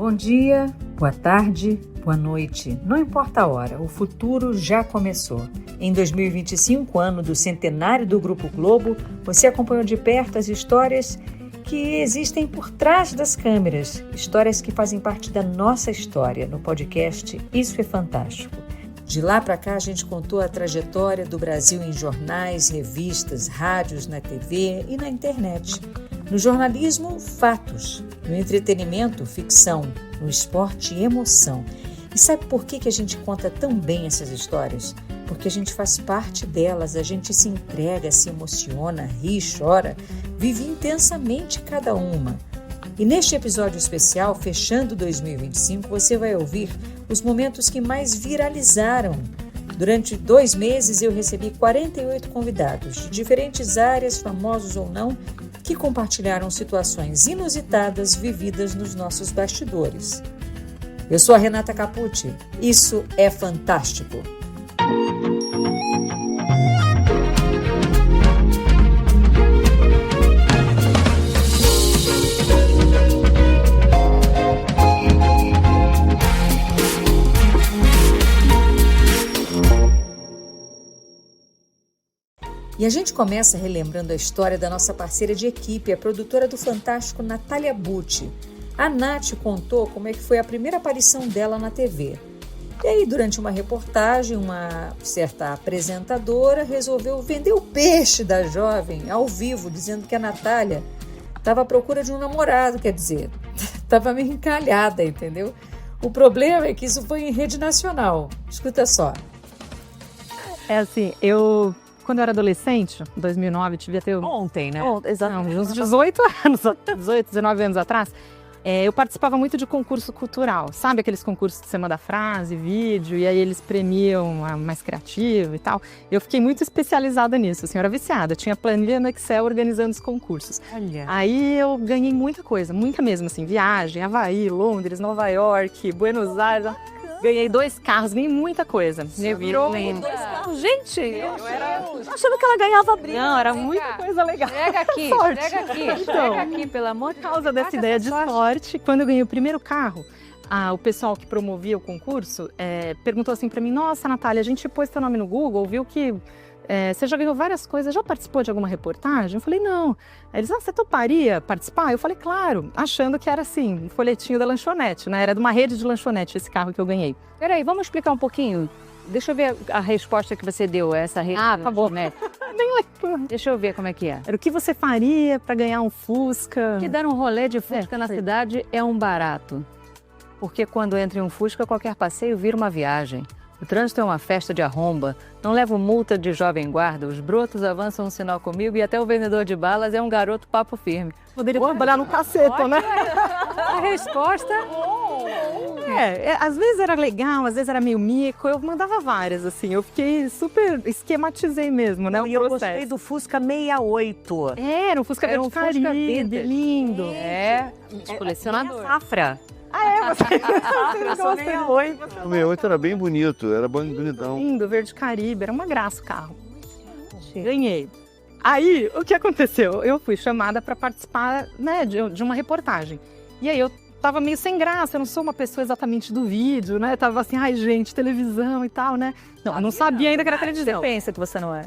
Bom dia, boa tarde, boa noite. Não importa a hora, o futuro já começou. Em 2025, ano do centenário do Grupo Globo, você acompanhou de perto as histórias que existem por trás das câmeras, histórias que fazem parte da nossa história no podcast Isso é Fantástico. De lá para cá, a gente contou a trajetória do Brasil em jornais, revistas, rádios, na TV e na internet. No jornalismo, fatos. No entretenimento, ficção. No esporte, emoção. E sabe por que a gente conta tão bem essas histórias? Porque a gente faz parte delas, a gente se entrega, se emociona, ri, chora, vive intensamente cada uma. E neste episódio especial, fechando 2025, você vai ouvir os momentos que mais viralizaram. Durante 2 meses eu recebi 48 convidados de diferentes áreas, famosos ou não, que compartilharam situações inusitadas vividas nos nossos bastidores. Eu sou a Renata Capucci. Isso é fantástico. E a gente começa relembrando a história da nossa parceira de equipe, a produtora do Fantástico, Natália Bucci. A Nath contou como é que foi a primeira aparição dela na TV. E aí, durante uma reportagem, uma certa apresentadora resolveu vender o peixe da jovem ao vivo, dizendo que a Natália estava à procura de um namorado, quer dizer, estava meio encalhada, entendeu? O problema é que isso foi em rede nacional. Escuta só. É assim, quando eu era adolescente, em 2009, devia ter... Ontem, né? Exatamente. Uns 18 anos, 18, 19 anos atrás, eu participava muito de concurso cultural. Sabe aqueles concursos que você manda frase, vídeo, e aí eles premiam a mais criativa e tal? Eu fiquei muito especializada nisso, assim, eu era viciada. Tinha planilha no Excel organizando os concursos. Olha. Aí eu ganhei muita coisa, muita mesmo, assim, viagem, Havaí, Londres, Nova York, Buenos Aires... Ganhei 2 carros, ganhei muita coisa. Virou 2 carros. Gente, eu era achando que ela ganhava briga. Não, era muita coisa legal. Pega aqui, sorte. pega aqui, Então, pega aqui, pelo amor de Deus. Por causa dessa ideia de sorte, quando eu ganhei o primeiro carro, o pessoal que promovia o concurso perguntou assim pra mim: nossa, Natália, a gente pôs teu nome no Google, viu que você já ganhou várias coisas, já participou de alguma reportagem? Eu falei, não. Aí eles, você toparia participar? Eu falei, claro, achando que era assim, um folhetinho da lanchonete, né? Era de uma rede de lanchonete esse carro que eu ganhei. Peraí, vamos explicar um pouquinho? Deixa eu ver a resposta que você deu a essa rede. Por favor. Né? Nem lembro. Deixa eu ver como é que é. Era o que você faria para ganhar um Fusca? Que dar um rolê de Fusca na cidade é um barato. Porque quando entra em um Fusca, qualquer passeio vira uma viagem. O trânsito é uma festa de arromba, não levo multa de jovem guarda, os brotos avançam um sinal comigo e até o vendedor de balas é um garoto papo firme. Poderia trabalhar no caceta, né? A resposta... Às vezes era legal, às vezes era meio mico, eu mandava várias, assim, eu fiquei super, esquematizei mesmo, né? E eu gostei do Fusca 68. Era um Fusca verde Caribe, lindo. De colecionador. Safra. Você gostou 68? O 68 era bem bonito, era bonitão. Lindo, verde Caribe, era uma graça o carro. Ganhei. Aí, o que aconteceu? Eu fui chamada para participar, né, de uma reportagem. E aí eu tava meio sem graça, eu não sou uma pessoa exatamente do vídeo, né? Tava assim, ai gente, televisão e tal, né? Não sabia ainda que era televisão. Você pensa que você não é.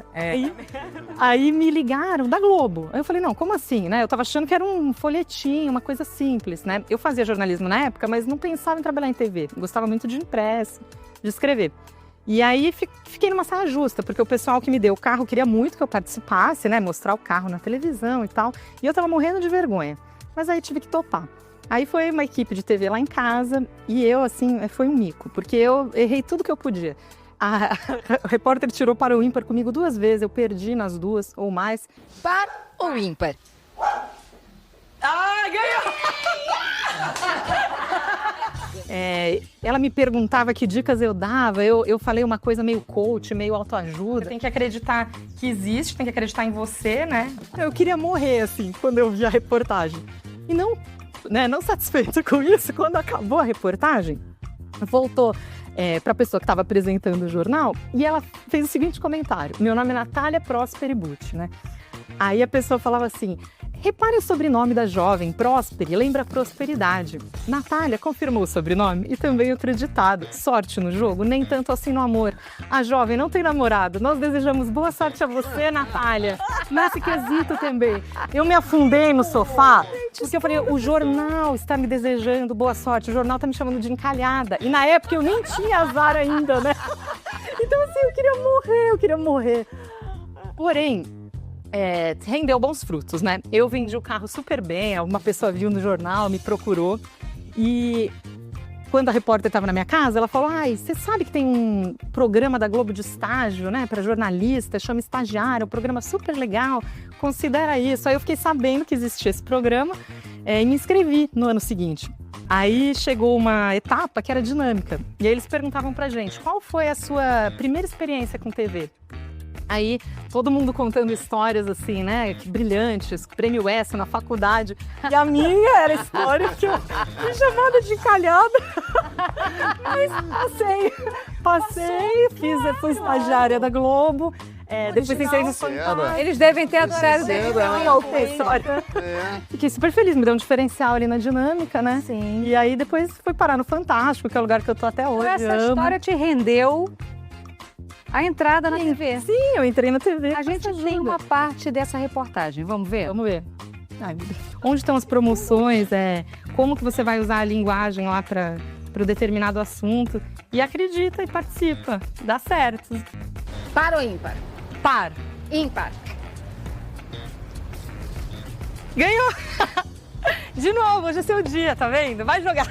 Aí me ligaram da Globo. Aí eu falei, não, como assim, né? Eu tava achando que era um folhetinho, uma coisa simples, né? Eu fazia jornalismo na época, mas não pensava em trabalhar em TV. Gostava muito de impresso, de escrever. E aí fiquei numa saia justa, porque o pessoal que me deu o carro queria muito que eu participasse, né? Mostrar o carro na televisão e tal. E eu tava morrendo de vergonha. Mas aí tive que topar. Aí foi uma equipe de TV lá em casa e eu, assim, foi um mico, porque eu errei tudo que eu podia. A repórter tirou para o ímpar comigo 2 vezes, eu perdi nas 2 ou mais. Par ou ímpar? Ganhou! Ela me perguntava que dicas eu dava, eu falei uma coisa meio coach, meio autoajuda. Tem que acreditar que existe, tem que acreditar em você, né? Eu queria morrer, assim, quando eu vi a reportagem. E não satisfeita com isso, quando acabou a reportagem, voltou para a pessoa que estava apresentando o jornal e ela fez o seguinte comentário: meu nome é Natália Prosperi Bucci, né? Aí a pessoa falava assim, Repare o sobrenome da jovem, Próspere, lembra prosperidade. Natália confirmou o sobrenome e também outro ditado. Sorte no jogo, nem tanto assim no amor. A jovem não tem namorado. Nós desejamos boa sorte a você, Natália. Nesse quesito também. Eu me afundei no sofá porque eu falei, o jornal está me desejando boa sorte. O jornal está me chamando de encalhada. E na época eu nem tinha azar ainda, né? Então assim, eu queria morrer. Porém, rendeu bons frutos, né? Eu vendi o carro super bem, uma pessoa viu no jornal, me procurou e quando a repórter estava na minha casa, ela falou, você sabe que tem um programa da Globo de estágio, né, para jornalista, chama Estagiário, um programa super legal, considera isso. Aí eu fiquei sabendo que existia esse programa e me inscrevi no ano seguinte. Aí chegou uma etapa que era dinâmica e aí eles perguntavam pra gente, qual foi a sua primeira experiência com TV? Aí, todo mundo contando histórias assim, né, que brilhantes, prêmio S na faculdade. E a minha era a história que eu fui chamada de encalhada. Mas fui estagiária da Globo. Depois entrei no Fantástico. Eles devem ter adorado a história. Fiquei super feliz, me deu um diferencial ali na dinâmica, né? Sim. E aí depois fui parar no Fantástico, que é o lugar que eu tô até hoje. Essa história te rendeu a entrada na TV. Sim, eu entrei na TV. A gente tem uma parte dessa reportagem, vamos ver? Vamos ver. Onde estão as promoções, como que você vai usar a linguagem lá para o determinado assunto. E acredita e participa, dá certo. Par ou ímpar? Par. Ímpar. Ganhou! De novo, hoje é seu dia, tá vendo? Vai jogar.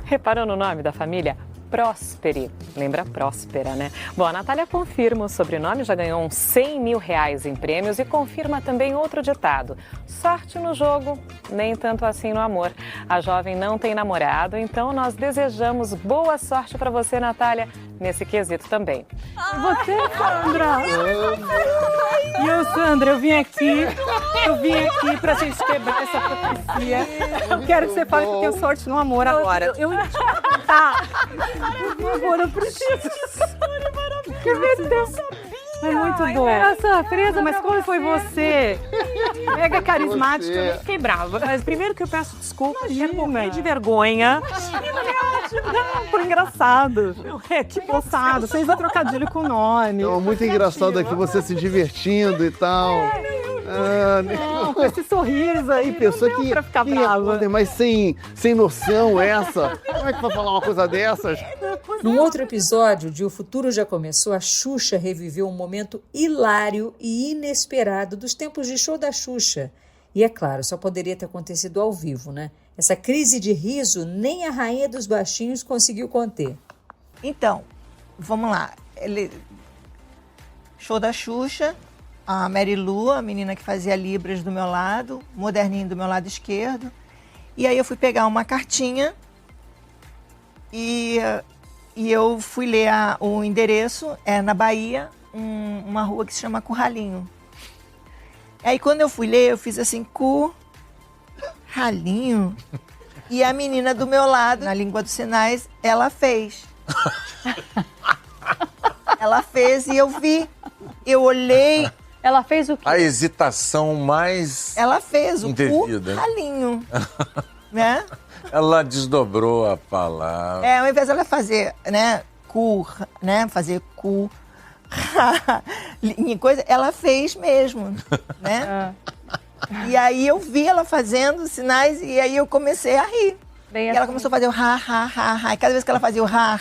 Reparou no nome da família? Próspere. Lembra próspera, né? Bom, a Natália confirma o sobrenome, já ganhou uns 100 mil reais em prêmios e confirma também outro ditado. Sorte no jogo, nem tanto assim no amor. A jovem não tem namorado, então nós desejamos boa sorte para você, Natália, nesse quesito também. E você, Sandra? E eu, Sandra, eu vim aqui pra gente quebrar essa profecia. Eu quero que você fale que eu tenho sorte no amor agora. Eu ia te perguntar. Por favor, eu preciso. Que maravilhosa. É muito bom. É surpresa, mas como foi você? Mega carismática, eu fiquei brava. Mas primeiro que eu peço desculpas, é morrer de vergonha. Não, foi engraçado. Que poçado. Fez um trocadilho com o nome. Então, muito engraçado aqui você se divertindo e tal. Não, com esse sorriso aí, pessoa que pra ficar brava. Mas sem noção essa. Como é que vai falar uma coisa dessas? Num outro episódio de O Futuro Já Começou, a Xuxa reviveu um momento hilário e inesperado dos tempos de show da Xuxa. E é claro, só poderia ter acontecido ao vivo, né? Essa crise de riso nem a rainha dos baixinhos conseguiu conter. Então, vamos lá. Show da Xuxa, a Mary Lu, a menina que fazia Libras do meu lado, Moderninho do meu lado esquerdo. E aí eu fui pegar uma cartinha e eu fui ler o endereço, na Bahia, uma rua que se chama Curralinho. Aí quando eu fui ler, eu fiz assim, Curralinho. E a menina do meu lado, na língua dos sinais, ela fez. Ela fez e eu vi. Eu olhei. Ela fez o quê? A hesitação mais Ela fez o indevida. Curralinho, né? Ela desdobrou a palavra. Ao invés dela fazer, né, fazer coisa, ela fez mesmo, né? E aí eu vi ela fazendo sinais e aí eu comecei a rir. E ela começou a fazer o ha. E cada vez que ela fazia o ha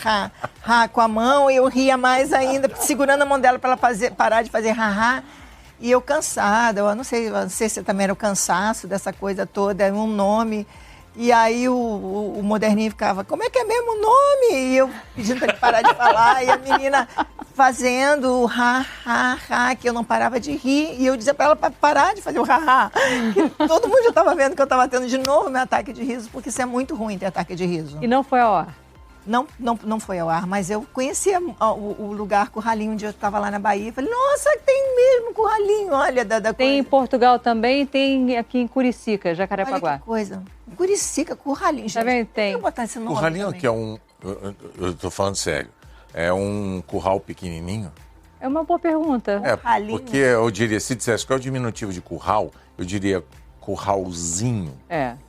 com a mão, eu ria mais ainda, segurando a mão dela para ela parar de fazer ha. E eu cansada, eu não sei se também era o cansaço dessa coisa toda, um nome. E aí o Moderninho ficava, como é que é mesmo o nome? E eu pedindo para ele parar de falar, e a menina fazendo o ha, que eu não parava de rir. E eu dizia para ela para parar de fazer o ha. Que todo mundo já estava vendo que eu estava tendo de novo meu ataque de riso, porque isso é muito ruim ter ataque de riso. E não foi ao ar? Não foi ao ar, mas eu conhecia o lugar Curralinho, onde eu estava lá na Bahia. Falei, nossa, tem mesmo Curralinho, olha. Tem em Portugal também, tem aqui em Curicica, Jacarepaguá. Olha que coisa. Curicica, Curralinho. Também tem. Eu botar esse nome Curralinho também. que é eu tô falando sério, é um curral pequenininho? É uma boa pergunta. Porque eu diria, se dissesse qual é o diminutivo de curral, eu diria curralzinho.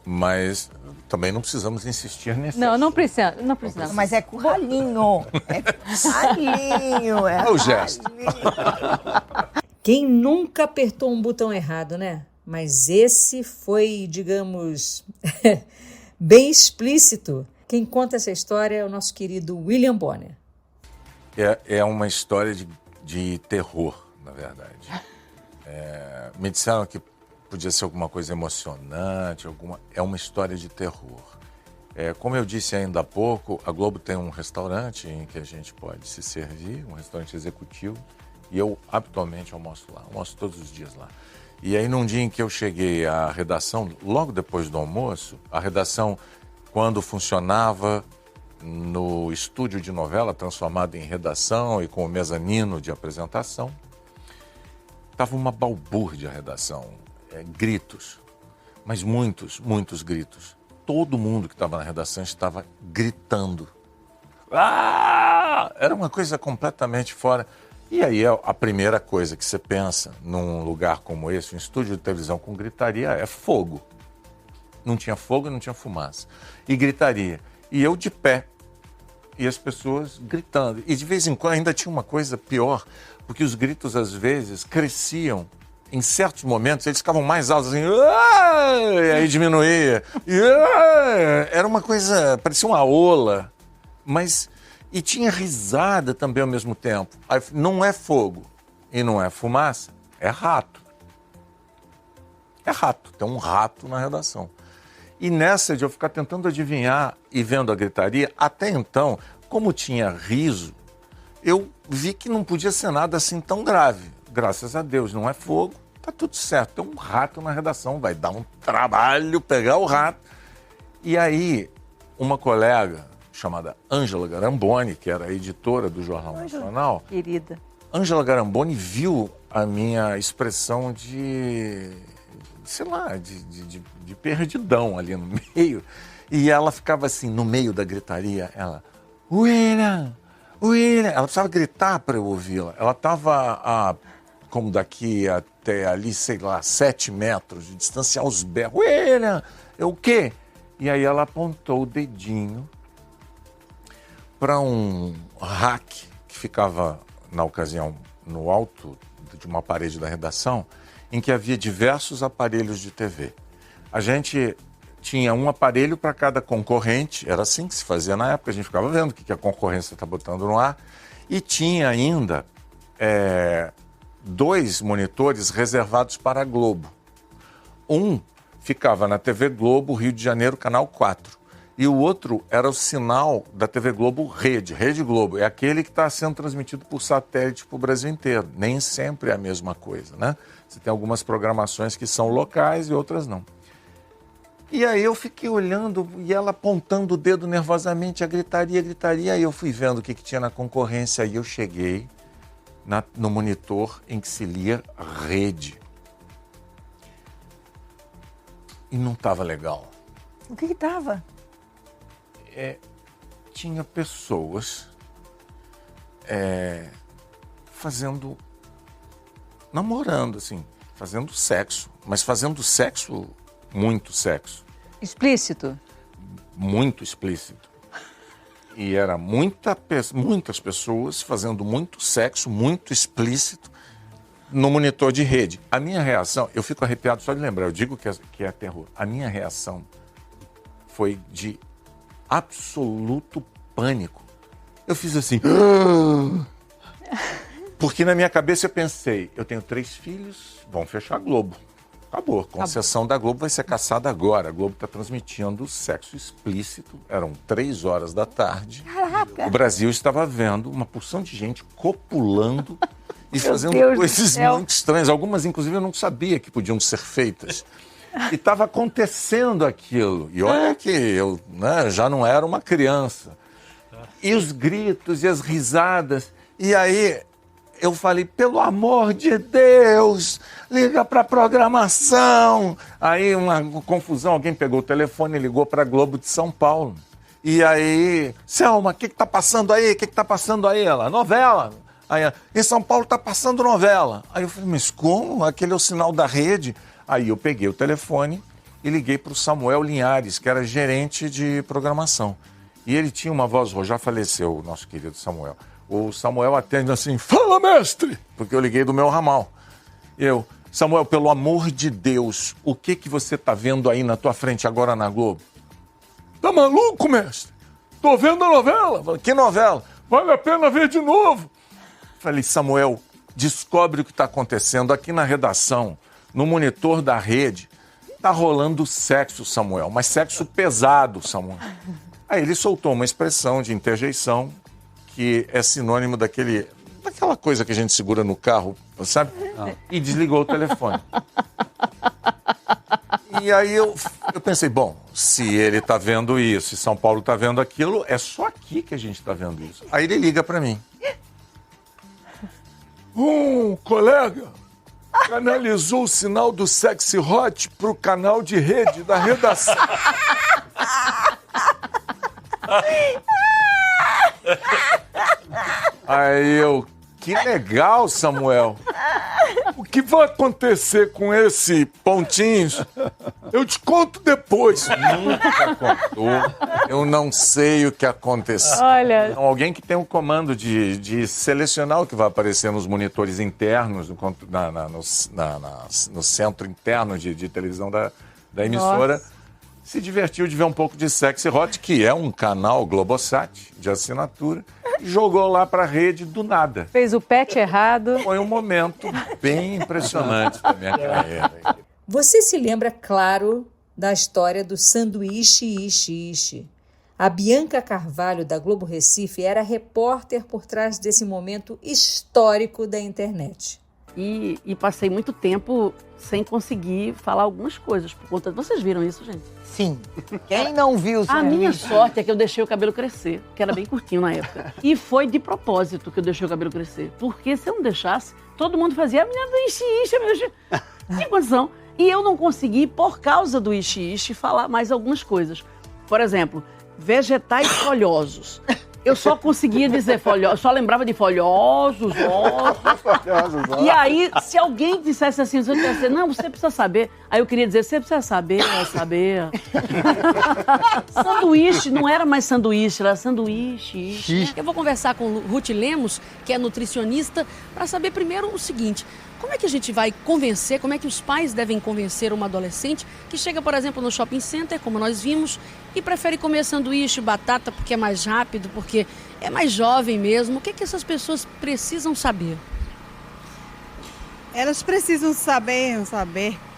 Mas também não precisamos insistir nesse Não precisamos. Mas é curralinho. É curralinho. É o gesto. Quem nunca apertou um botão errado, né? Mas esse foi, digamos, bem explícito. Quem conta essa história é o nosso querido William Bonner. É uma história de terror, na verdade. Me disseram que podia ser alguma coisa emocionante, é uma história de terror. Como eu disse ainda há pouco, a Globo tem um restaurante em que a gente pode se servir, um restaurante executivo, e eu habitualmente almoço lá, almoço todos os dias lá. E aí, num dia em que eu cheguei à redação, logo depois do almoço, a redação, quando funcionava no estúdio de novela, transformado em redação e com o mezanino de apresentação, estava uma balbúrdia a redação, gritos, mas muitos gritos. Todo mundo que estava na redação estava gritando. Era uma coisa completamente fora. E aí a primeira coisa que você pensa num lugar como esse, um estúdio de televisão com gritaria, é fogo. Não tinha fogo e não tinha fumaça. E gritaria. E eu de pé. E as pessoas gritando. E de vez em quando ainda tinha uma coisa pior, porque os gritos às vezes cresciam. Em certos momentos eles ficavam mais altos assim, e aí diminuía. Era uma coisa, parecia uma ola. E tinha risada também ao mesmo tempo. Aí, não é fogo e não é fumaça, é rato. É rato, tem um rato na redação. E nessa de eu ficar tentando adivinhar e vendo a gritaria, até então, como tinha riso, eu vi que não podia ser nada assim tão grave. Graças a Deus, não é fogo, tá tudo certo. Tem um rato na redação, vai dar um trabalho pegar o rato. E aí, uma colega chamada Ângela Garamboni, que era a editora do Jornal Nacional. Querida. Ângela Garamboni viu a minha expressão de perdidão ali no meio. E ela ficava assim, no meio da gritaria, ela, William! Ela precisava gritar para eu ouvi-la. Ela estava como daqui até ali, 7 metros de distância, aos berros. William! O quê? E aí ela apontou o dedinho para um rack que ficava, na ocasião, no alto de uma parede da redação, em que havia diversos aparelhos de TV. A gente tinha um aparelho para cada concorrente, era assim que se fazia na época, a gente ficava vendo o que a concorrência está botando no ar, e tinha ainda 2 monitores reservados para a Globo. Um ficava na TV Globo, Rio de Janeiro, Canal 4. E o outro era o sinal da TV Globo Rede Globo. É aquele que está sendo transmitido por satélite para o Brasil inteiro. Nem sempre é a mesma coisa, né? Você tem algumas programações que são locais e outras não. E aí eu fiquei olhando e ela apontando o dedo nervosamente, a gritaria. Aí eu fui vendo o que tinha na concorrência. Aí eu cheguei no monitor em que se lia Rede. E não estava legal. O que estava? Tinha pessoas namorando, assim, fazendo sexo, mas fazendo sexo, muito sexo. Explícito? Muito explícito. E era muitas pessoas fazendo muito sexo, muito explícito, no monitor de rede. A minha reação, eu fico arrepiado só de lembrar, eu digo que é terror. A minha reação foi de absoluto pânico. Eu fiz assim. Porque na minha cabeça eu pensei, eu tenho 3 filhos, vão fechar a Globo. Acabou. A concessão da Globo vai ser cassada agora. A Globo está transmitindo sexo explícito. Eram 3 horas da tarde. Caraca! O Brasil estava vendo uma porção de gente copulando e fazendo coisas muito estranhas. Algumas, inclusive, eu não sabia que podiam ser feitas. E estava acontecendo aquilo. E olha que eu já não era uma criança. E os gritos e as risadas. E aí eu falei, pelo amor de Deus, liga para a programação. Aí uma confusão, alguém pegou o telefone e ligou para a Globo de São Paulo. E aí, Selma, o que está passando aí? O que está passando aí? Ela, novela. Aí ela, em São Paulo tá passando novela. Aí eu falei, mas como? Aquele é o sinal da rede. Aí eu peguei o telefone e liguei para o Samuel Linhares, que era gerente de programação. E ele tinha uma voz, já faleceu o nosso querido Samuel. O Samuel atende assim, fala, mestre! Porque eu liguei do meu ramal. Eu, Samuel, pelo amor de Deus, o que você tá vendo aí na tua frente agora na Globo? Tá maluco, mestre? Tô vendo a novela. Falei, que novela? Vale a pena ver de novo. Falei, Samuel, descobre o que está acontecendo aqui na redação, no monitor da rede. Tá rolando sexo, Samuel, mas sexo pesado, Samuel. Aí ele soltou uma expressão de interjeição que é sinônimo daquela coisa que a gente segura no carro, sabe? E desligou o telefone. E aí eu pensei, bom, se ele tá vendo isso, se São Paulo tá vendo aquilo, é só aqui que a gente tá vendo isso. Aí ele liga para mim. Um colega canalizou o sinal do Sexy Hot pro canal de rede da redação. Aí eu, que legal, Samuel. O que vai acontecer com esse pontinhos? Eu te conto depois. Nunca contou. Eu não sei o que aconteceu. Olha. Então, alguém que tem um comando de selecionar o que vai aparecer nos monitores internos, no centro interno de televisão da emissora. Nossa. Se divertiu de ver um pouco de Sexy Hot, que é um canal Globosat de assinatura, e jogou lá para a rede do nada. Fez o patch errado. Foi um momento bem impressionante da minha carreira. Você se lembra, claro, da história do sanduíche ishi. A Bianca Carvalho, da Globo Recife, era repórter por trás desse momento histórico da internet. E passei muito tempo sem conseguir falar algumas coisas por conta... Vocês viram isso, gente? Sim. Quem não viu o sanduíche? A minha sorte é que eu deixei o cabelo crescer, que era bem curtinho na época. E foi de propósito que eu deixei o cabelo crescer. Porque se eu não deixasse, todo mundo fazia, a menina do ishi. Sem condição. E eu não consegui, por causa do ishi, falar mais algumas coisas. Por exemplo, vegetais folhosos. Eu só conseguia dizer folhosos, só lembrava de folhosos, ossos. E aí, se alguém dissesse assim, eu dissesse, não, você precisa saber. Aí eu queria dizer, você precisa saber. Sanduíche, não era mais sanduíche, era sanduíche. Eu vou conversar com Ruth Lemos, que é nutricionista, para saber primeiro o seguinte, como é que a gente vai convencer, como é que os pais devem convencer uma adolescente que chega, por exemplo, no shopping center, como nós vimos, e prefere comer sanduíche, batata, porque é mais rápido, porque é mais jovem mesmo. O que é que essas pessoas precisam saber? Elas precisam saber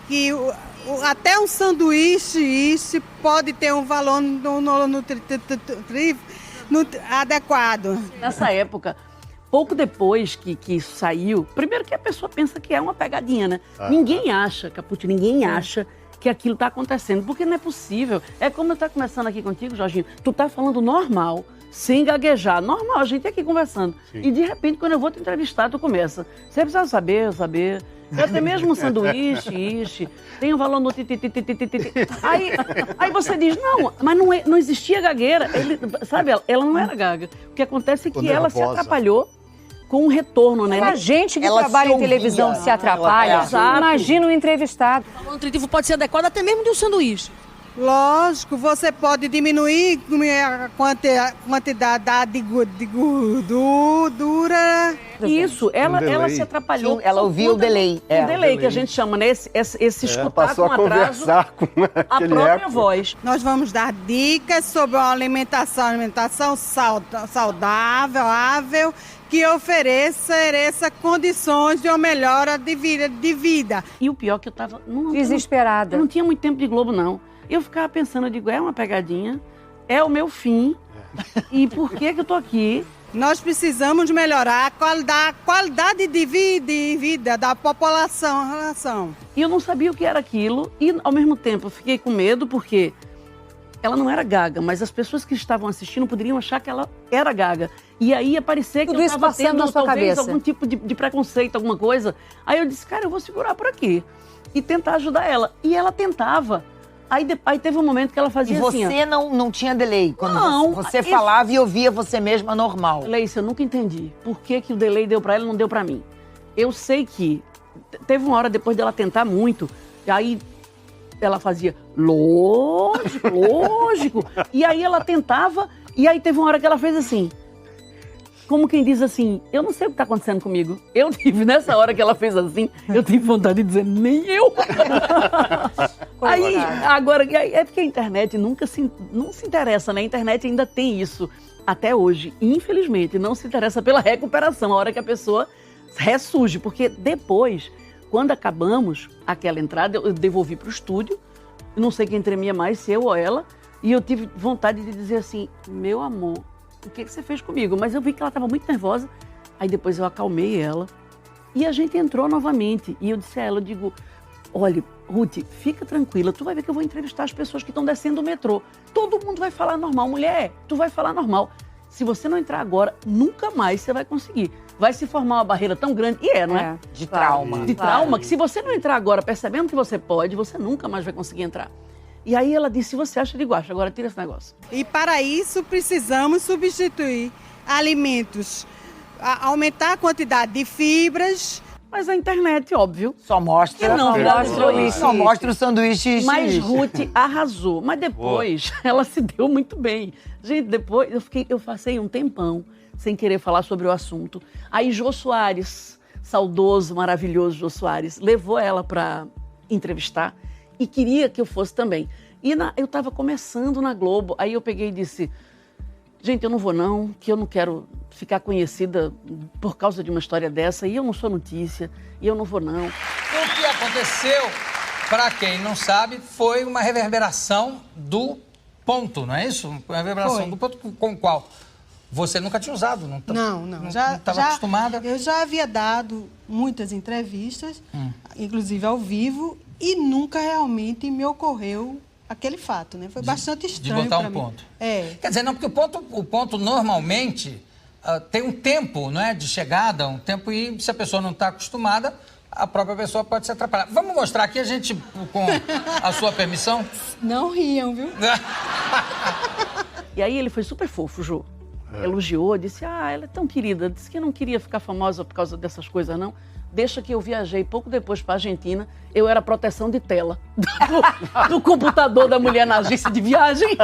que até um sanduíche pode ter um valor adequado. Nessa época, pouco depois que isso saiu, primeiro que a pessoa pensa que é uma pegadinha, né? Ninguém acha, Caputi, ninguém acha que aquilo está acontecendo, porque não é possível. É como eu estou conversando aqui contigo, Jorginho, tu tá falando normal, sem gaguejar, normal, a gente aqui conversando. Sim. E de repente, quando eu vou te entrevistar, tu começa, você precisa saber. Até mesmo um sanduíche, tem um valor no Aí você diz, não, mas não existia gagueira. Sabe, ela não era gaga. O que acontece é que ela se atrapalhou com o retorno, né? A gente que trabalha em televisão se atrapalha, imagina o entrevistado. O valor nutritivo pode ser adequado até mesmo de um sanduíche. Lógico, você pode diminuir a quantidade de gordura. Isso, ela se atrapalhou. Sim, ela ouviu o delay. O delay que a gente chama, né? Esse escutar com atraso a própria voz. Nós vamos dar dicas sobre uma alimentação saudável, que ofereça condições de uma melhora de vida. E o pior que eu tava... desesperada. Eu não tinha muito tempo de Globo, não. Eu ficava pensando, eu digo, é uma pegadinha, é o meu fim, e por que eu tô aqui? Nós precisamos melhorar a qualidade de vida da população. E eu não sabia o que era aquilo, e ao mesmo tempo eu fiquei com medo, porque ela não era gaga, mas as pessoas que estavam assistindo poderiam achar que ela era gaga. E aí ia parecer que eu estava tendo talvez algum tipo de preconceito, alguma coisa. Aí eu disse, cara, eu vou segurar por aqui e tentar ajudar ela. E ela tentava. Aí teve um momento que ela fazia E assim... você não tinha delay? Quando Não, você falava e ouvia você mesma normal? Leice, eu nunca entendi por que o delay deu pra ela e não deu pra mim. Eu sei que teve uma hora depois dela tentar muito, aí ela fazia lógico. E aí ela tentava, e aí teve uma hora que ela fez assim. Como quem diz assim, eu não sei o que tá acontecendo comigo. Eu tive, nessa hora que ela fez assim, eu tive vontade de dizer, nem eu. Aí, agora, é porque a internet não se interessa, né? A internet ainda tem isso até hoje. Infelizmente, não se interessa pela recuperação, a hora que a pessoa ressurge. Porque depois, quando acabamos aquela entrada, eu devolvi pro estúdio, não sei quem tremia mais, se eu ou ela, e eu tive vontade de dizer assim, meu amor, o que você fez comigo? Mas eu vi que ela estava muito nervosa, aí depois eu acalmei ela, e a gente entrou novamente, e eu disse a ela, eu digo, olha, Ruth, fica tranquila, tu vai ver que eu vou entrevistar as pessoas que estão descendo o metrô, todo mundo vai falar normal, mulher, tu vai falar normal, se você não entrar agora, nunca mais você vai conseguir. Vai se formar uma barreira tão grande, e não é? De trauma. De trauma, que se você não entrar agora percebendo que você pode, você nunca mais vai conseguir entrar. E aí ela disse, se você acha, eu digo, acho, agora tira esse negócio. E para isso precisamos substituir alimentos, aumentar a quantidade de fibras. Mas a internet, óbvio. Só mostra, só mostra o sanduíche. Mas Ruth arrasou. Mas depois ela se deu muito bem. Gente, depois eu passei um tempão sem querer falar sobre o assunto. Aí Jô Soares, saudoso, maravilhoso Jô Soares, levou ela para entrevistar e queria que eu fosse também. E eu estava começando na Globo, aí eu peguei e disse, gente, eu não vou não, que eu não quero ficar conhecida por causa de uma história dessa, e eu não sou notícia, e eu não vou não. O que aconteceu, para quem não sabe, foi uma reverberação do ponto, não é isso? Uma reverberação do ponto com o qual você nunca tinha usado, não estava acostumada? Eu já havia dado muitas entrevistas, inclusive ao vivo, e nunca realmente me ocorreu aquele fato, né? Foi bastante estranho. De botar um ponto. É. Quer dizer, não, porque o ponto normalmente tem um tempo, não é, de chegada, um tempo, e se a pessoa não está acostumada, a própria pessoa pode se atrapalhar. Vamos mostrar aqui a gente, com a sua permissão? Não riam, viu? E aí ele foi super fofo, Jô. Elogiou, disse, ela é tão querida, disse que não queria ficar famosa por causa dessas coisas, não. Deixa que eu viajei pouco depois para a Argentina, eu era proteção de tela do computador da mulher na agência de viagem.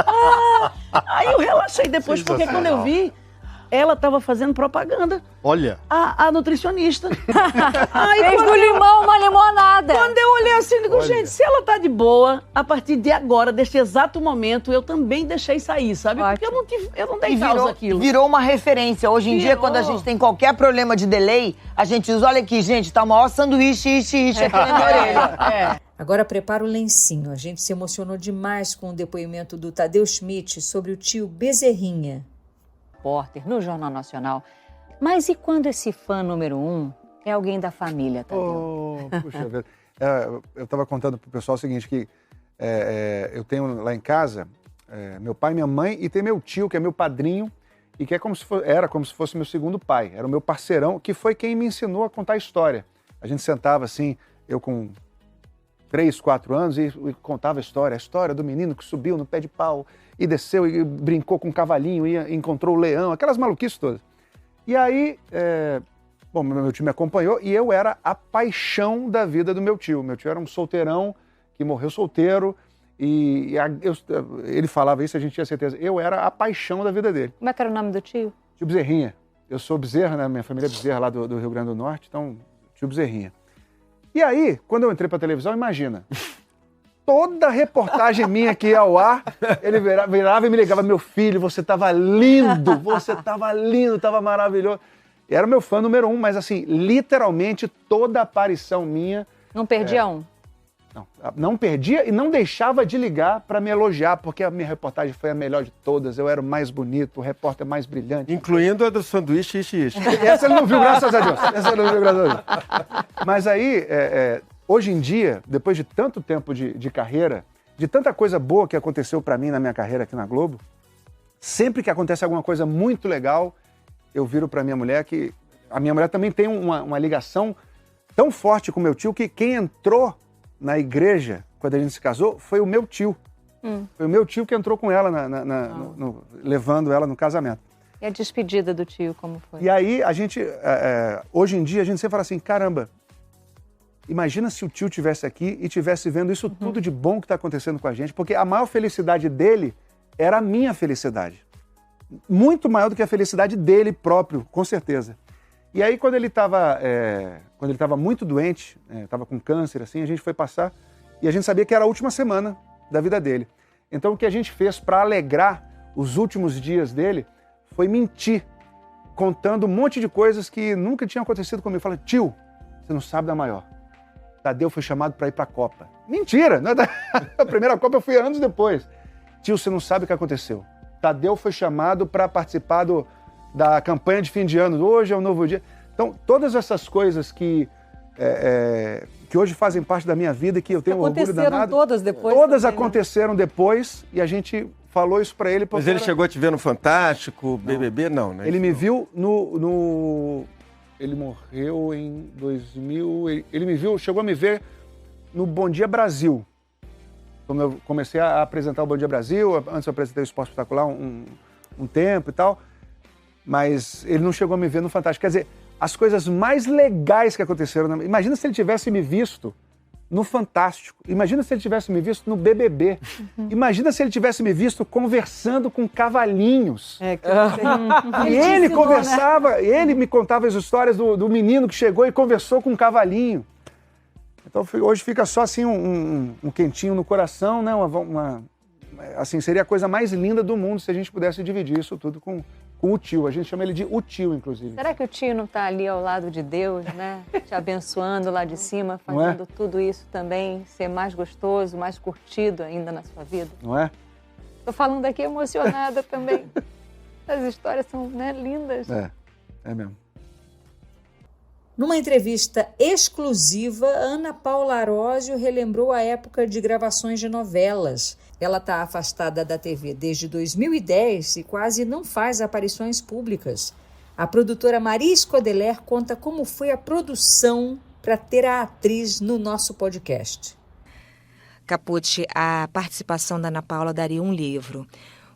Aí eu relaxei depois, porque quando eu vi, ela estava fazendo propaganda. Olha. A nutricionista. Aí, fez do limão uma limonada. Quando eu olhei assim, eu digo, gente, se ela tá de boa, a partir de agora, deste exato momento, eu também deixei sair, sabe? Porque eu não dei causa aquilo. Virou uma referência. Hoje em dia, quando a gente tem qualquer problema de delay, a gente usa, olha aqui, gente, tá o maior sanduíche, aqui na minha orelha. Agora prepara o lencinho. A gente se emocionou demais com o depoimento do Tadeu Schmidt sobre o tio Bezerrinha. Repórter no Jornal Nacional. Mas e quando esse fã número 1 é alguém da família, Tadeu? Puxa vida. Eu estava contando pro pessoal o seguinte, que eu tenho lá em casa meu pai e minha mãe, e tem meu tio, que é meu padrinho, e que era como se fosse meu segundo pai. Era o meu parceirão, que foi quem me ensinou a contar a história. A gente sentava assim, eu com 3, 4 anos, e contava a história do menino que subiu no pé de pau e desceu e brincou com um cavalinho e encontrou o leão, aquelas maluquices todas. E aí, meu tio me acompanhou e eu era a paixão da vida do meu tio. Meu tio era um solteirão que morreu solteiro e ele falava isso, a gente tinha certeza. Eu era a paixão da vida dele. Como é que era o nome do tio? Tio Bezerrinha. Eu sou Bezerra, né? Minha família é Bezerra lá do Rio Grande do Norte, então tio Bezerrinha. E aí, quando eu entrei pra televisão, imagina, toda reportagem minha que ia ao ar, ele virava e me ligava, meu filho, você tava lindo, tava maravilhoso. E era o meu fã número 1, mas assim, literalmente toda aparição minha... Não perdia um? Não perdia e não deixava de ligar para me elogiar, porque a minha reportagem foi a melhor de todas, eu era o mais bonito, o repórter mais brilhante. Incluindo a do sanduíche, Essa ele não viu, graças a Deus. Mas aí, hoje em dia, depois de tanto tempo de carreira, de tanta coisa boa que aconteceu para mim na minha carreira aqui na Globo, sempre que acontece alguma coisa muito legal, eu viro para minha mulher, que a minha mulher também tem uma ligação tão forte com meu tio, que quem entrou na igreja, quando a gente se casou, foi o meu tio. Foi o meu tio que entrou com ela, levando ela no casamento. E a despedida do tio, como foi? E aí, a gente, hoje em dia, a gente sempre fala assim, caramba, imagina se o tio estivesse aqui e estivesse vendo isso tudo de bom que está acontecendo com a gente, porque a maior felicidade dele era a minha felicidade. Muito maior do que a felicidade dele próprio, com certeza. E aí, quando ele estava muito doente, estava com câncer, assim, a gente foi passar e a gente sabia que era a última semana da vida dele. Então, o que a gente fez para alegrar os últimos dias dele foi mentir, contando um monte de coisas que nunca tinham acontecido comigo. Fala, tio, você não sabe da maior. Tadeu foi chamado para ir para a Copa. Mentira! Não é a primeira Copa eu fui anos depois. Tio, você não sabe o que aconteceu. Tadeu foi chamado para participar da campanha de fim de ano. Hoje é um novo dia. Então, todas essas coisas que hoje fazem parte da minha vida e que eu tenho orgulho danado. Aconteceram todas depois? Todas também, aconteceram depois e a gente falou isso para ele. Mas ele chegou a te ver no Fantástico, BBB? Não, né? Ele me viu no... Ele morreu em 2000... Ele me viu, chegou a me ver no Bom Dia Brasil. Quando eu comecei a apresentar o Bom Dia Brasil, antes eu apresentei o Esporte Espetacular um tempo e tal, mas ele não chegou a me ver no Fantástico. Quer dizer, as coisas mais legais que aconteceram... Imagina se ele tivesse me visto no Fantástico. Imagina se ele tivesse me visto no BBB. Imagina se ele tivesse me visto conversando com cavalinhos. E ele conversava, né? Ele me contava as histórias do menino que chegou e conversou com um cavalinho. Então hoje fica só assim um quentinho no coração, né? Assim, seria a coisa mais linda do mundo se a gente pudesse dividir isso tudo com o tio. A gente chama ele de o tio, inclusive. Será que o tio não está ali ao lado de Deus, né? Te abençoando lá de cima, fazendo tudo isso também ser mais gostoso, mais curtido ainda na sua vida? Não é? Tô falando aqui emocionada também. As histórias são, né, lindas. É mesmo. Numa entrevista exclusiva, Ana Paula Arósio relembrou a época de gravações de novelas. Ela está afastada da TV desde 2010 e quase não faz aparições públicas. A produtora Maria Escodeler conta como foi a produção para ter a atriz no nosso podcast. Capucci, a participação da Ana Paula daria um livro,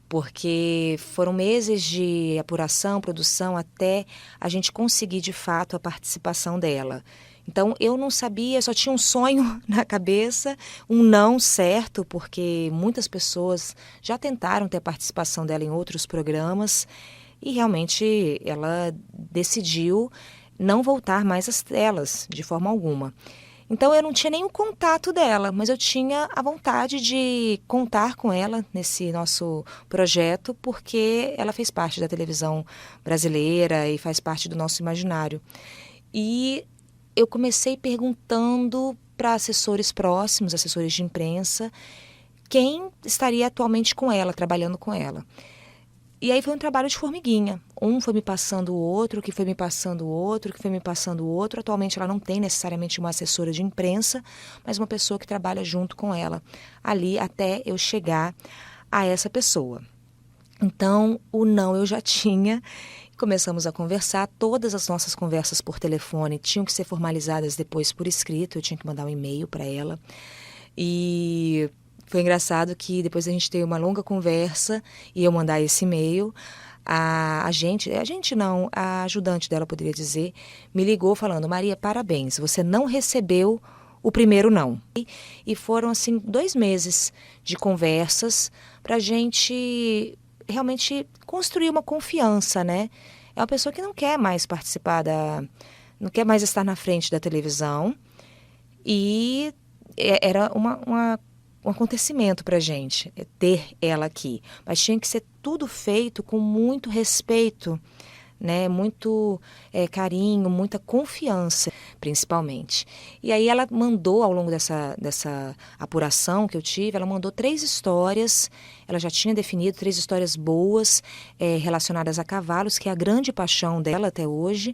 porque foram meses de apuração, produção, até a gente conseguir, de fato, a participação dela. Então, eu não sabia, só tinha um sonho na cabeça, um não certo, porque muitas pessoas já tentaram ter a participação dela em outros programas e, realmente, ela decidiu não voltar mais às telas, de forma alguma. Então, eu não tinha nenhum contato dela, mas eu tinha a vontade de contar com ela nesse nosso projeto, porque ela fez parte da televisão brasileira e faz parte do nosso imaginário. E eu comecei perguntando para assessores próximos, assessores de imprensa, quem estaria atualmente com ela, trabalhando com ela. E aí foi um trabalho de formiguinha. Um foi me passando o outro, que foi me passando o outro, que foi me passando o outro. Atualmente ela não tem necessariamente uma assessora de imprensa, mas uma pessoa que trabalha junto com ela, ali até eu chegar a essa pessoa. Então, o não eu já tinha. Começamos a conversar. Todas as nossas conversas por telefone tinham que ser formalizadas depois por escrito. Eu tinha que mandar um e-mail para ela. E foi engraçado que depois a gente teve uma longa conversa e eu mandar esse e-mail. A ajudante dela, poderia dizer, me ligou falando: Maria, parabéns, você não recebeu o primeiro não. E foram, assim, 2 meses de conversas para a gente realmente construir uma confiança, né? É uma pessoa que não quer mais participar não quer mais estar na frente da televisão e era um acontecimento para a gente ter ela aqui, mas tinha que ser tudo feito com muito respeito, né? Muito carinho, muita confiança, principalmente. E aí ela mandou, ao longo dessa apuração que eu tive, ela mandou 3 histórias, ela já tinha definido 3 histórias boas relacionadas a cavalos, que é a grande paixão dela até hoje,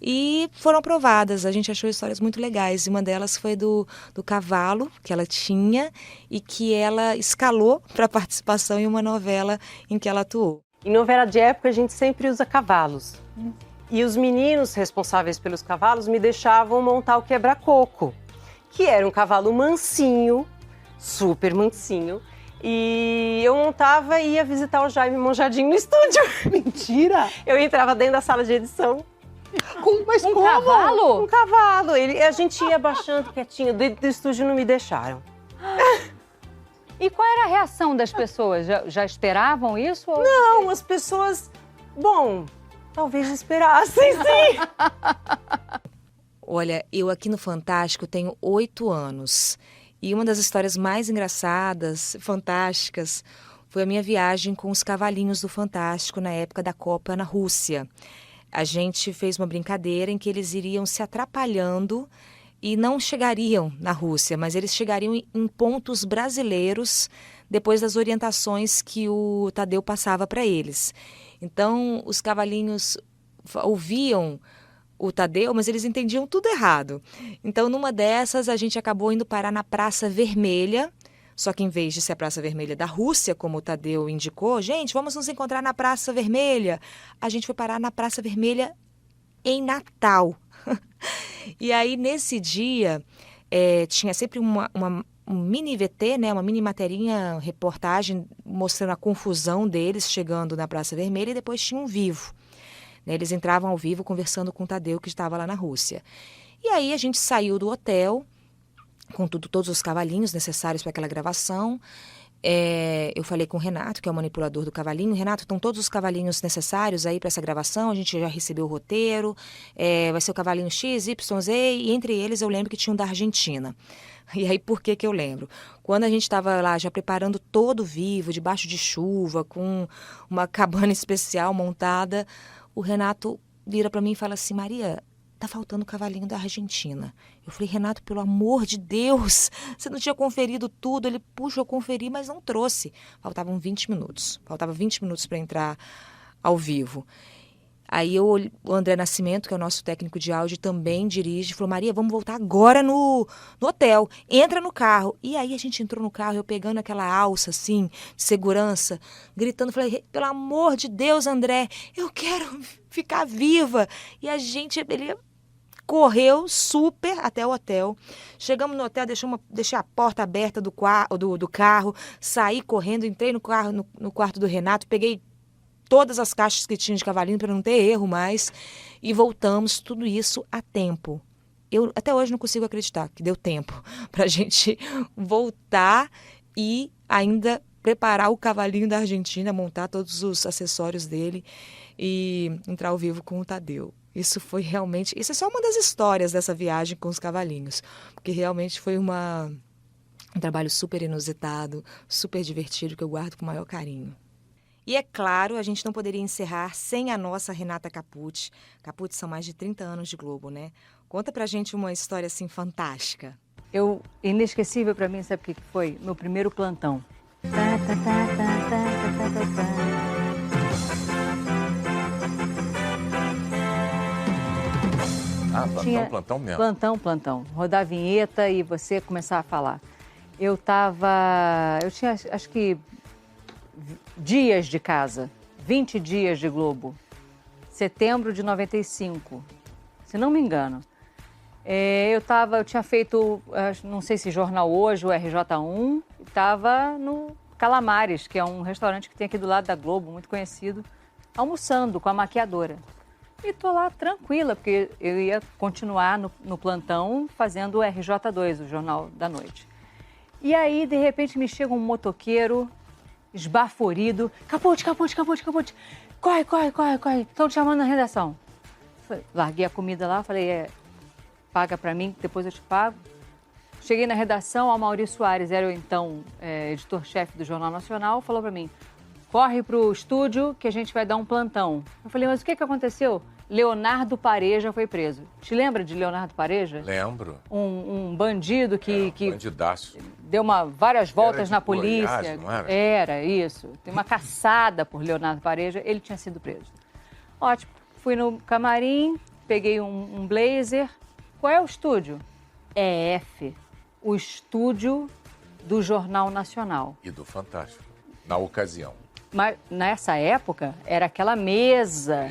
e foram aprovadas. A gente achou histórias muito legais, e uma delas foi do cavalo que ela tinha e que ela escalou para participação em uma novela em que ela atuou. Em novela de época, a gente sempre usa cavalos. E os meninos responsáveis pelos cavalos me deixavam montar o quebra-coco. que era um cavalo mansinho, super mansinho, e eu montava e ia visitar o Jaime Monjardim no estúdio. Mentira! Eu entrava dentro da sala de edição. Mas um como? Cavalo? Um cavalo. A gente ia baixando quietinho, dentro do estúdio não me deixaram. E qual era a reação das pessoas? Já esperavam isso? Ou... Não, as pessoas... Bom, talvez esperassem, sim. Olha, eu aqui no Fantástico tenho 8 anos. E uma das histórias mais engraçadas, fantásticas, foi a minha viagem com os cavalinhos do Fantástico na época da Copa na Rússia. A gente fez uma brincadeira em que eles iriam se atrapalhando e não chegariam na Rússia, mas eles chegariam em pontos brasileiros depois das orientações que o Tadeu passava para eles. Então, os cavalinhos ouviam o Tadeu, mas eles entendiam tudo errado. Então, numa dessas, a gente acabou indo parar na Praça Vermelha, só que em vez de ser a Praça Vermelha da Rússia, como o Tadeu indicou, gente, vamos nos encontrar na Praça Vermelha. A gente foi parar na Praça Vermelha em Natal. E aí, nesse dia, tinha sempre um mini VT, né, uma mini materinha, reportagem, mostrando a confusão deles chegando na Praça Vermelha, e depois tinha um vivo. Eles entravam ao vivo conversando com o Tadeu, que estava lá na Rússia. E aí a gente saiu do hotel, com todos os cavalinhos necessários para aquela gravação. Eu falei com o Renato, que é o manipulador do cavalinho. Renato, estão todos os cavalinhos necessários aí para essa gravação, a gente já recebeu o roteiro, vai ser o cavalinho X, Y, Z, e entre eles eu lembro que tinha um da Argentina. E aí, por que eu lembro? Quando a gente estava lá já preparando todo o vivo, debaixo de chuva, com uma cabana especial montada, o Renato vira para mim e fala assim: Maria, tá faltando o cavalinho da Argentina. Eu falei: Renato, pelo amor de Deus, você não tinha conferido tudo? Ele: puxa, eu conferi, mas não trouxe. Faltavam 20 minutos. Faltava 20 minutos para entrar ao vivo. Aí o André Nascimento, que é o nosso técnico de áudio, também dirige, falou: Maria, vamos voltar agora no hotel, entra no carro. E aí a gente entrou no carro, eu pegando aquela alça, assim, de segurança, gritando, falei: pelo amor de Deus, André, eu quero ficar viva. E ele correu super até o hotel. Chegamos no hotel, deixei a porta aberta do carro, saí correndo, entrei no quarto do Renato, peguei todas as caixas que tinha de cavalinho para não ter erro mais, e voltamos, tudo isso a tempo. Eu até hoje não consigo acreditar que deu tempo para a gente voltar e ainda preparar o cavalinho da Argentina, montar todos os acessórios dele e entrar ao vivo com o Tadeu. Isso é só uma das histórias dessa viagem com os cavalinhos, porque realmente foi um trabalho super inusitado, super divertido, que eu guardo com o maior carinho. E é claro, a gente não poderia encerrar sem a nossa Renata Capucci. Capucci, são mais de 30 anos de Globo, né? Conta pra gente uma história assim fantástica. Inesquecível pra mim, sabe o que foi? Meu primeiro plantão. Plantão mesmo. Plantão. Rodar a vinheta e você começar a falar. Eu tinha, acho que, dias de casa, 20 dias de Globo, setembro de 95, se não me engano. Eu tinha feito, não sei se Jornal Hoje ou RJ1, estava no Calamares, que é um restaurante que tem aqui do lado da Globo, muito conhecido, almoçando com a maquiadora. E tô lá tranquila, porque eu ia continuar no plantão fazendo o RJ2, o Jornal da Noite. E aí, de repente, me chega um motoqueiro esbaforido. Capucci. Corre. Estão te chamando na redação. Larguei a comida lá, falei: paga pra mim, depois eu te pago. Cheguei na redação, a Maurício Soares, era então editor-chefe do Jornal Nacional, falou pra mim: corre pro estúdio que a gente vai dar um plantão. Eu falei: mas o que aconteceu? Leonardo Pareja foi preso. Te lembra de Leonardo Pareja? Lembro. Um bandido que bandidaço. Deu várias voltas na polícia. Goiás, não era? Era, isso. Tem uma caçada por Leonardo Pareja. Ele tinha sido preso. Ótimo. Fui no camarim, peguei um blazer. Qual é o estúdio? F. O estúdio do Jornal Nacional. E do Fantástico, na ocasião. Mas nessa época, era aquela mesa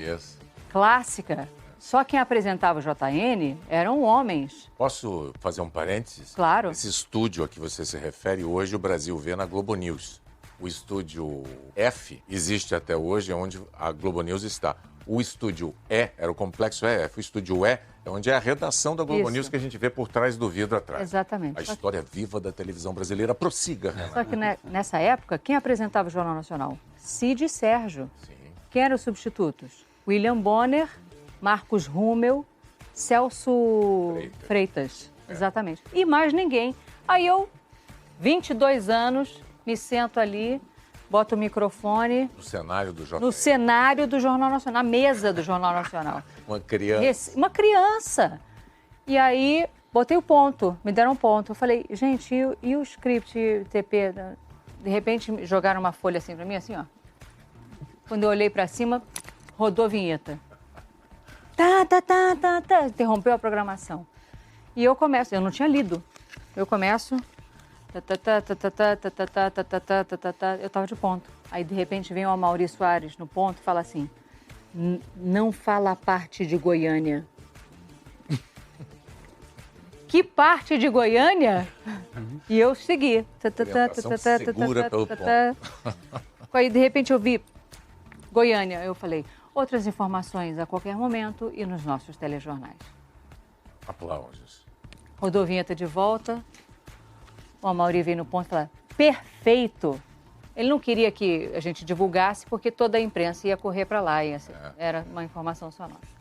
clássica. Só quem apresentava o JN eram homens. Posso fazer um parênteses? Claro. Esse estúdio a que você se refere, hoje o Brasil vê na Globo News. O estúdio F existe até hoje, é onde a Globo News está. O estúdio E era o complexo EF. O estúdio E é onde é a redação da Globo News que a gente vê por trás do vidro atrás. Exatamente. A história viva da televisão brasileira. Prossiga, Renata. Só que nessa época, quem apresentava o Jornal Nacional? Cid e Sérgio. Sim. Quem eram os substitutos? William Bonner, Marcos Rummel, Celso Freitas. Exatamente. E mais ninguém. Aí eu, 22 anos, me sento ali, boto o microfone... No cenário do Jornal. No cenário do Jornal Nacional, na mesa do Jornal Nacional. Uma criança. Uma criança. E aí, botei o ponto, me deram um ponto. Eu falei, gente, e o script TP? De repente, jogaram uma folha assim pra mim, assim, ó. Quando eu olhei pra cima, rodou a vinheta. Interrompeu a programação. E eu começo, eu não tinha lido. Eu começo... Eu tava de ponto. Aí, de repente, vem o Amaury Soares no ponto e fala assim, não fala a parte de Goiânia. Que parte de Goiânia? E eu segui. Segura pelo ponto. Aí, de repente, eu vi Goiânia. Eu falei, outras informações a qualquer momento e nos nossos telejornais. Aplausos. Rodou a vinheta de volta. O Amaury veio no ponto e falou, perfeito. Ele não queria que a gente divulgasse, porque toda a imprensa ia correr para lá. Era uma informação só nossa.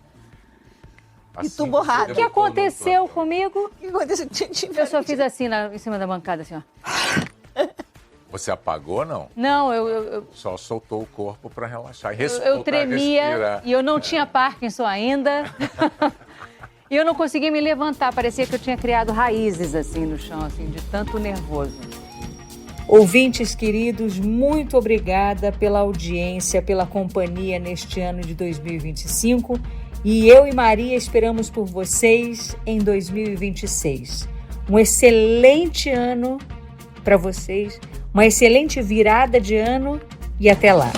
E tu borrado. O que aconteceu comigo? O que aconteceu? Eu só fiz assim, em cima da bancada, assim, ó. Você apagou, não? Não, eu só soltou o corpo para relaxar. Eu tremia e eu não tinha Parkinson ainda. E eu não conseguia me levantar, parecia que eu tinha criado raízes assim no chão, assim, de tanto nervoso. Ouvintes queridos, muito obrigada pela audiência, pela companhia neste ano de 2025. E eu e Maria esperamos por vocês em 2026. Um excelente ano para vocês, uma excelente virada de ano e até lá.